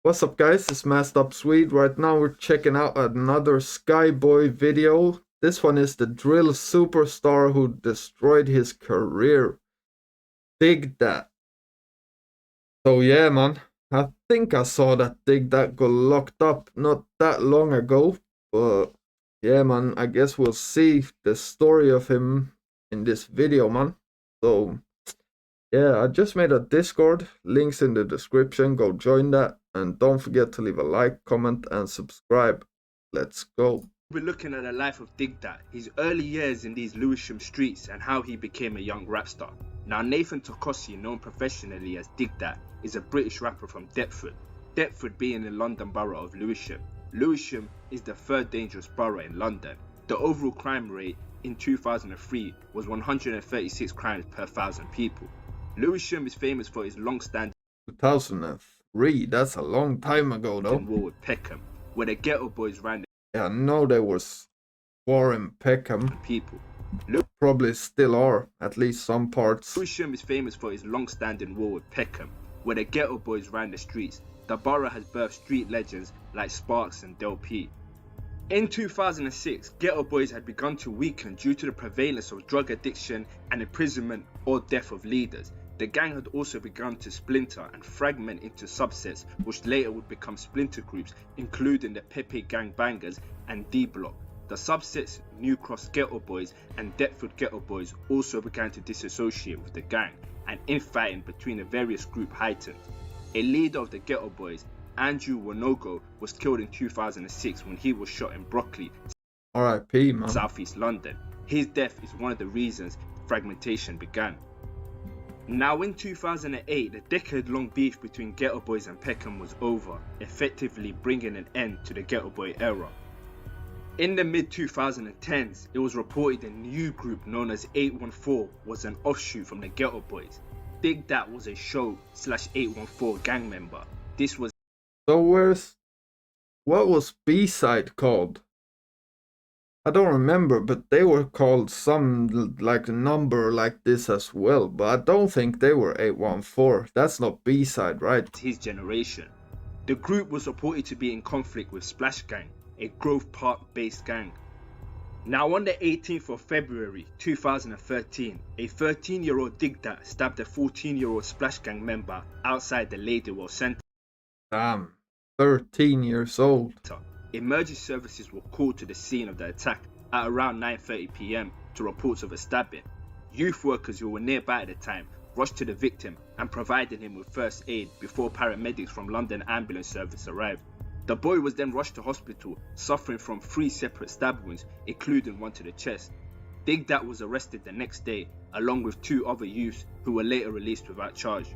What's up guys, it's Masked Up Swede. Right now we're checking out another Skyboy video. This one is the drill superstar who destroyed his career. DigDat. So yeah man, I think I saw that DigDat got locked up not that long ago. But yeah man, I guess we'll see the story of him in this video man. So yeah, I just made a Discord, links in the description, go join that, and don't forget to leave a like, comment, and subscribe. Let's go. We're looking at the life of DigDat, his early years in these Lewisham streets and how he became a young rap star. Now Nathan Tokosi, known professionally as DigDat, is a British rapper from Deptford. Deptford being the London borough of Lewisham. Lewisham is the third dangerous borough in London. The overall crime rate in 2003 was 136 crimes per 1,000 people. Lewisham is famous for his long-standing 2003, that's a long time ago though. war with Peckham, where the ghetto boys ran Yeah, I know there was war in Peckham. people. Probably still are, at least some parts. Lewisham is famous for his long-standing war with Peckham, where the ghetto boys ran the streets. The borough has birthed street legends like Sparks and Del P. In 2006, ghetto boys had begun to weaken due to the prevalence of drug addiction and imprisonment or death of leaders. The gang had also begun to splinter and fragment into subsets, which later would become splinter groups, including the Pepe Gang Bangers and D Block. The subsets New Cross Ghetto Boys and Deptford Ghetto Boys also began to disassociate with the gang, and infighting between the various groups heightened. A leader of the Ghetto Boys, Andrew Wonogo, was killed in 2006 when he was shot in Brockley, R.I.P. man. southeast London. His death is one of the reasons fragmentation began. Now in 2008, the decade-long beef between Ghetto Boys and Peckham was over, effectively bringing an end to the Ghetto Boy era. In the mid-2010s, it was reported a new group known as 814 was an offshoot from the Ghetto Boys. DigDat was a show/814 gang member. This was So what was B-side called? I don't remember, but they were called some like a number like this as well, but I don't think they were 814. That's not B-side, right? his generation. The group was reported to be in conflict with Splash Gang, a Grove Park based gang. Now on the 18th of February 2013, a 13-year-old DigDat stabbed a 14-year-old Splash Gang member outside the Ladywell Centre. Damn, 13 years old. Emergency services were called to the scene of the attack at around 9:30 p.m. to reports of a stabbing. Youth workers who were nearby at the time rushed to the victim and provided him with first aid before paramedics from London Ambulance Service arrived. The boy was then rushed to hospital, suffering from 3 separate stab wounds, including one to the chest. DigDat was arrested the next day, along with 2 other youths who were later released without charge.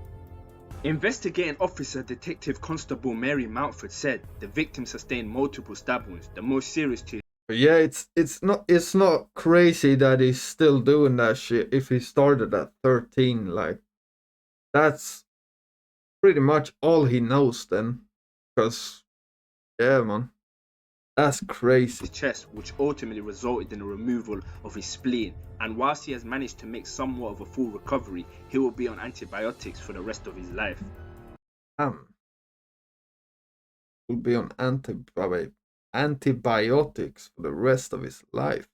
Investigating officer Detective Constable Mary Mountford said the victim sustained multiple stab wounds, the most serious to But yeah, it's not crazy that he's still doing that shit if he started at 13. Like, that's pretty much all he knows then. Cause yeah man, that's crazy. his chest, which ultimately resulted in the removal of his spleen, and whilst he has managed to make somewhat of a full recovery, he will be on antibiotics for the rest of his life. Will be on antibiotics for the rest of his life.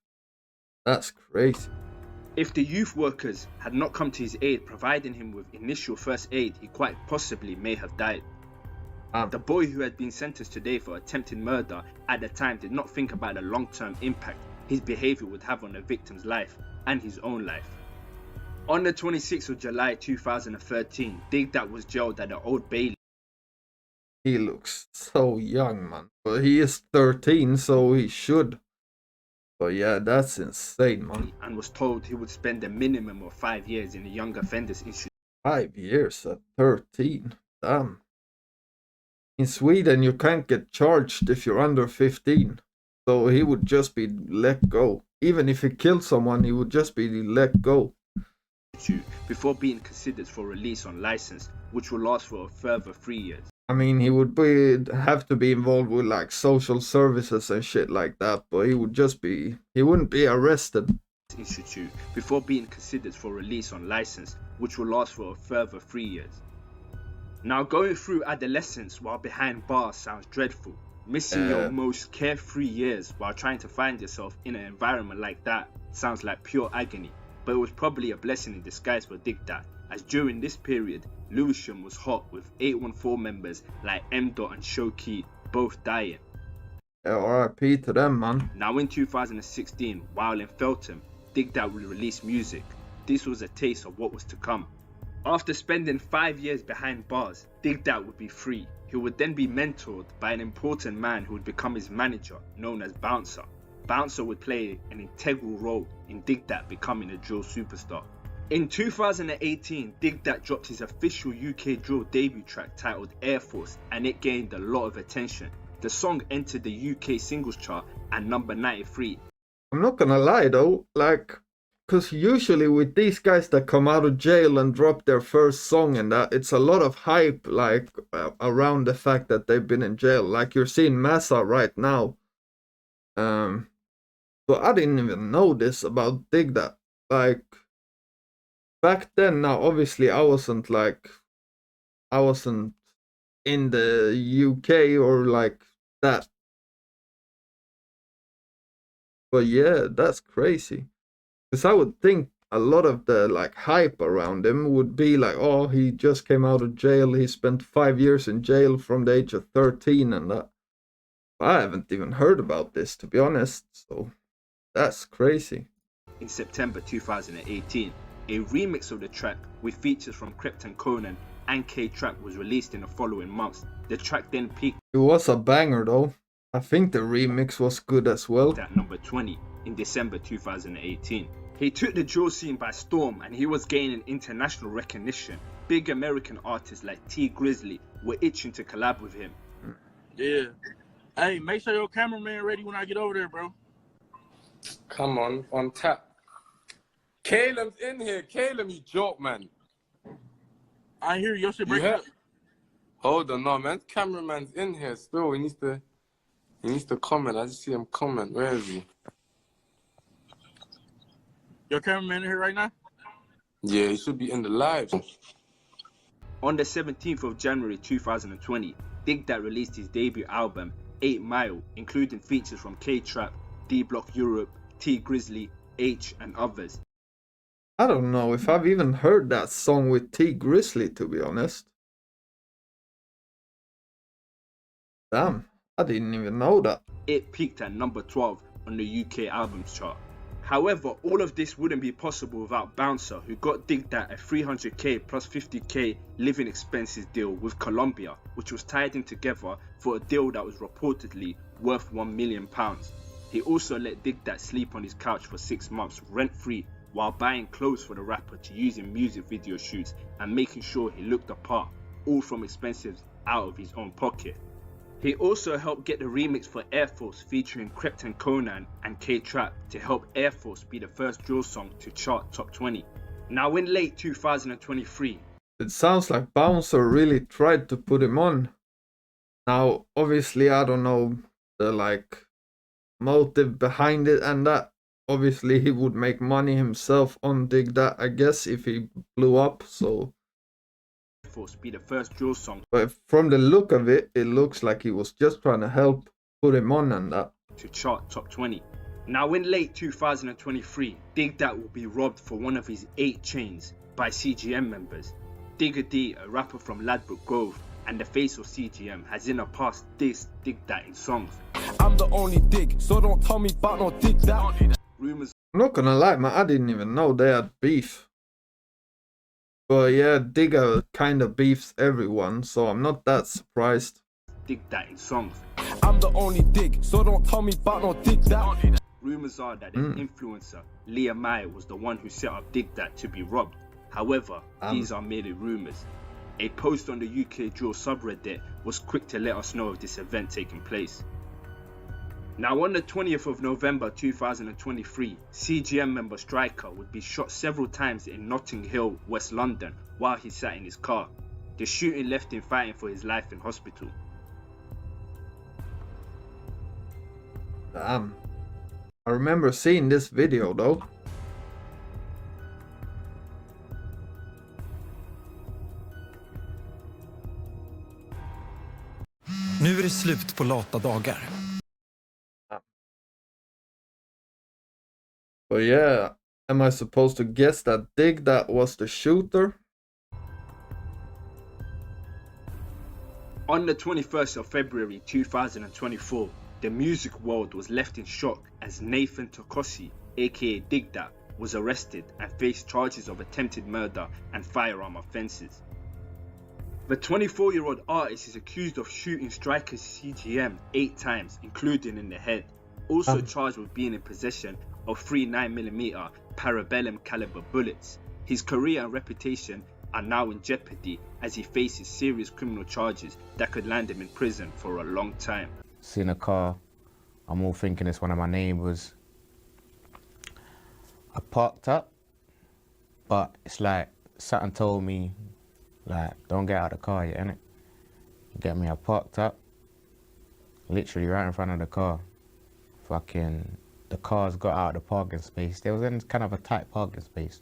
That's crazy. If the youth workers had not come to his aid, providing him with initial first aid, he quite possibly may have died. The boy who had been sentenced today for attempted murder at the time did not think about the long-term impact his behavior would have on the victim's life and his own life. On the 26th of July 2013, DigDat was jailed at the Old Bailey. He looks so young, man. But he is 13, so he should. But yeah, that's insane, man. And was told he would spend a minimum of 5 years in a young offenders institute. 5 years at 13? Damn. In Sweden, you can't get charged if you're under 15. So he would just be let go. Even if he killed someone, he would just be let go. Before being considered for release on license, which will last for a further 3 years. I mean, he would have to be involved with like social services and shit like that, but he wouldn't be arrested. Institute before being considered for release on license, which will last for a further 3 years. Now, going through adolescence while behind bars sounds dreadful. Missing your most carefree years while trying to find yourself in an environment like that sounds like pure agony. But it was probably a blessing in disguise for DigDat, as during this period, Lewisham was hot with 814 members like M. Dot and Shoki both dying. RIP to them, man. Now in 2016, while in Feltham, DigDat would release music. This was a taste of what was to come. After spending 5 years behind bars, DigDat would be free. He would then be mentored by an important man who would become his manager, known as Bouncer. Bouncer would play an integral role in DigDat becoming a drill superstar. In 2018, DigDat dropped his official UK drill debut track titled Air Force, and it gained a lot of attention. The song entered the UK singles chart at number 93. I'm not gonna lie though, like, cause usually with these guys that come out of jail and drop their first song and that, it's a lot of hype, like, around the fact that they've been in jail. Like you're seeing Massa right now. But I didn't even know this about DigDat. Like, back then, now obviously I wasn't in the UK or like that. But yeah, that's crazy. Because I would think a lot of the like hype around him would be like, oh, he just came out of jail. He spent 5 years in jail from the age of 13 and that. I haven't even heard about this, to be honest. So that's crazy. In September 2018, a remix of the track with features from Krept and Conan and K-Trap was released in the following months. The track then peaked. It was a banger though. I think the remix was good as well. At number 20 in December 2018. He took the drill scene by storm and he was gaining international recognition. Big American artists like T Grizzly were itching to collab with him. Yeah. Hey, make sure your cameraman ready when I get over there, bro. Come on tap. Caleb's in here. Caleb, you joke, man. I hear your shit You breaking heard? up. Hold on, no, man. Cameraman's in here still. He needs to comment. I just see him comment. Where is he? Your cameraman in here right now? Yeah, he should be in the live. On the 17th of January 2020, DigDat released his debut album, 8 Mile, including features from K-Trap, D-Block Europe, T Grizzly, H, and others. I don't know if I've even heard that song with T Grizzly, to be honest. Damn, I didn't even know that. It peaked at number 12 on the UK albums chart. However, all of this wouldn't be possible without Bouncer, who got DigDat a 300k plus 50k living expenses deal with Colombia, which was tied in together for a deal that was reportedly worth £1 million. He also let DigDat sleep on his couch for 6 months rent-free while buying clothes for the rapper to use in music video shoots and making sure he looked the part, all from expenses out of his own pocket. He also helped get the remix for Air Force featuring Krept and Conan and K-Trap to help Air Force be the first drill song to chart top 20. Now in late 2023, it sounds like Bouncer really tried to put him on. Now, obviously, I don't know the like motive behind it and that. Obviously, he would make money himself on DigDat, I guess, if he blew up, so... Force be the first drill song. But from the look of it, it looks like he was just trying to help put him on and that. To chart top 20. Now in late 2023, DigDat will be robbed for one of his 8 chains by CGM members. Digga D, a rapper from Ladbroke Grove and the face of CGM, has in the past dissed DigDat in songs. I'm the only dig, so don't tell me about no DigDat. Rumors. I'm not gonna lie, man, I didn't even know they had beef. But yeah, Digga kind of beefs everyone, so I'm not that surprised. DigDat in songs. I'm the only dig, so don't tell me about no DigDat. Rumors are that an influencer, Leah Meyer, was the one who set up DigDat to be robbed. However, these are merely rumors. A post on the UK drill subreddit was quick to let us know of this event taking place. Now on the 20th of November 2023, CGM member Striker would be shot several times in Notting Hill, West London, while he sat in his car. The shooting left him fighting for his life in hospital. Damn. I remember seeing this video though. Nu är det slut på lata dagar. But yeah, am I supposed to guess that DigDat was the shooter? On the 21st of February 2024, the music world was left in shock as Nathan Tokosi, aka DigDat, was arrested and faced charges of attempted murder and firearm offences. The 24-year-old artist is accused of shooting strikers CGM 8 times, including in the head. Also charged with being in possession of 3 9mm parabellum caliber bullets. His career and reputation are now in jeopardy as he faces serious criminal charges that could land him in prison for a long time. Seen a car, I'm all thinking it's one of my neighbours. I parked up, but it's like something told me, like, don't get out of the car yet, innit? You get me? I parked up, literally right in front of the car. Fucking, the cars got out of the parking space. They was in kind of a tight parking space.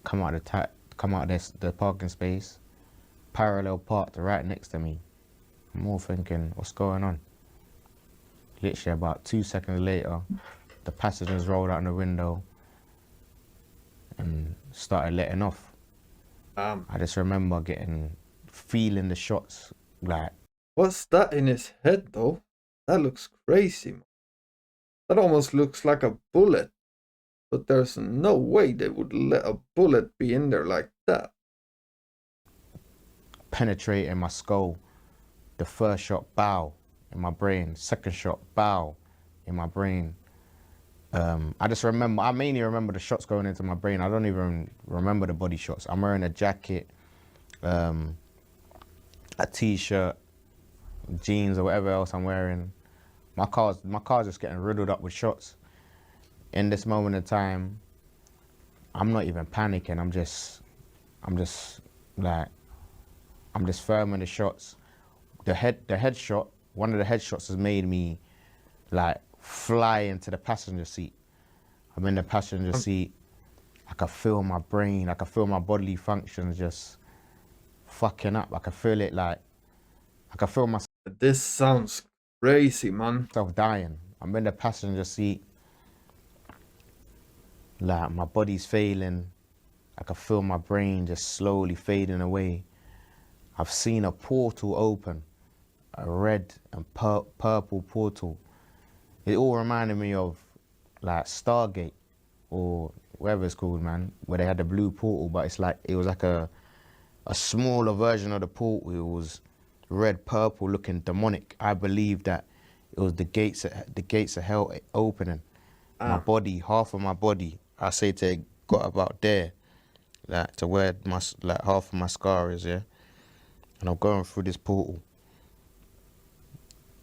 Come out the parking space, parallel parked right next to me. I'm all thinking, what's going on? Literally about 2 seconds later, the passengers rolled out the window and started letting off. I just remember feeling the shots, like. What's that in his head though? That looks crazy, man. That almost looks like a bullet. But there's no way they would let a bullet be in there like that. Penetrating my skull. The first shot, bow, in my brain. Second shot, bow, in my brain. I mainly remember the shots going into my brain. I don't even remember the body shots. I'm wearing a jacket, a t-shirt, jeans or whatever else I'm wearing. My car's just getting riddled up with shots. In this moment in time, I'm not even panicking. I'm just firming the shots. The headshot, one of the headshots has made me like fly into the passenger seat. I'm in the passenger seat. I can feel my brain, I can feel my bodily functions just fucking up. I can feel it like, I can feel myself. This sounds crazy, man. Dying. I'm in the passenger seat. Like my body's failing. I can feel my brain just slowly fading away. I've seen a portal open, a red and purple portal. It all reminded me of like Stargate or whatever it's called, man, where they had the blue portal, but it was like a smaller version of the portal. It was red, purple looking demonic. I believe that it was the gates of hell opening. My body, half of my body, I say to it, got about there, like to where half of my scar is, yeah. And I'm going through this portal,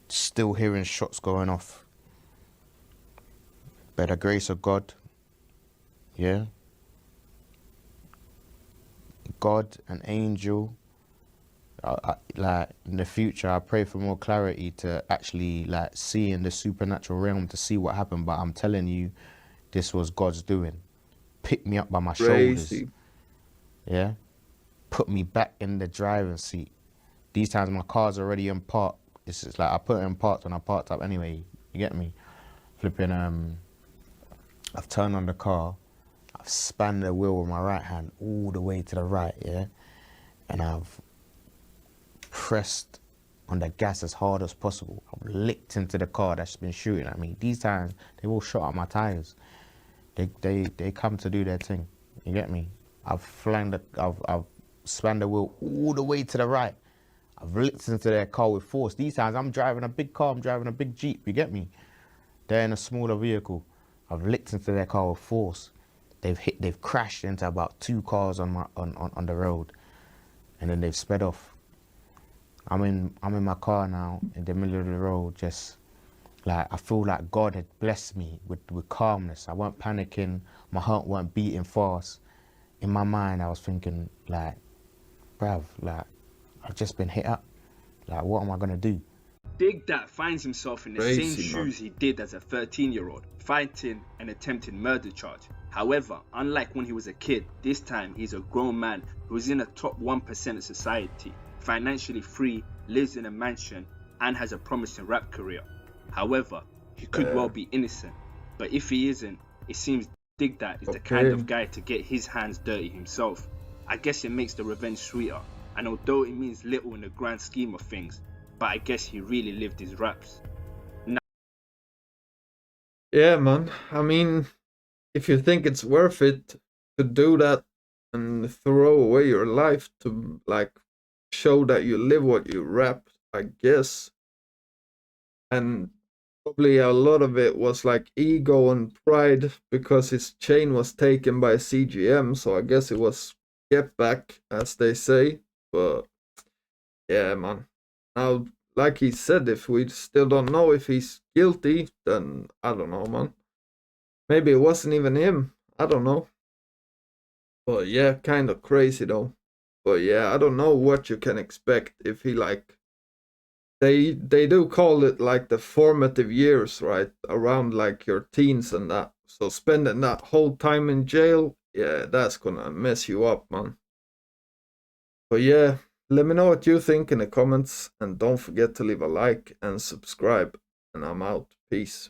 still hearing shots going off. By the grace of God, yeah. God, an angel. Like in the future, I pray for more clarity to actually like see in the supernatural realm to see what happened. But I'm telling you, this was God's doing. Pick me up by my shoulders. Yeah. Put me back in the driving seat. These times my car's already in park. It's just like I put it in park when I parked up anyway. You get me? Flipping. I've turned on the car. I've spanned the wheel with my right hand all the way to the right. Yeah. And I've pressed on the gas as hard as possible. I've licked into the car that's been shooting at me. These times they've all shot at my tires. They come to do their thing. You get me? I've spanned the wheel all the way to the right. I've licked into their car with force. These times I'm driving a big car, I'm driving a big Jeep, you get me? They're in a smaller vehicle. I've licked into their car with force. They've crashed into about 2 cars on the road, and then they've sped off. I'm in my car now in the middle of the road, just like I feel like God had blessed me with calmness. I weren't panicking, my heart weren't beating fast. In my mind I was thinking like, bruv, like I've just been hit up. Like what am I gonna do? DigDat finds himself in the Crazy, same shoes he did as a 13-year-old, fighting an attempted murder charge. However, unlike when he was a kid, this time he's a grown man who's in the top 1% of society, financially free, lives in a mansion, and has a promising rap career. However, he could well be innocent, but if he isn't, it seems DigDat is the kind of guy to get his hands dirty himself. I guess it makes the revenge sweeter, and although it means little in the grand scheme of things, but I guess he really lived his raps. Yeah, man. I mean, if you think it's worth it to do that and throw away your life to like show that you live what you rap, I guess. And probably a lot of it was like ego and pride because his chain was taken by CGM, so I guess it was get back, as they say. But yeah, man. Now, like he said, if we still don't know if he's guilty, then I don't know, man. Maybe it wasn't even him. I don't know. But yeah, kind of crazy though. But yeah, I don't know what you can expect if he like. They do call it like the formative years, right? Around like your teens and that. So spending that whole time in jail, yeah, that's gonna mess you up, man. But yeah, let me know what you think in the comments and don't forget to leave a like and subscribe. And I'm out. Peace.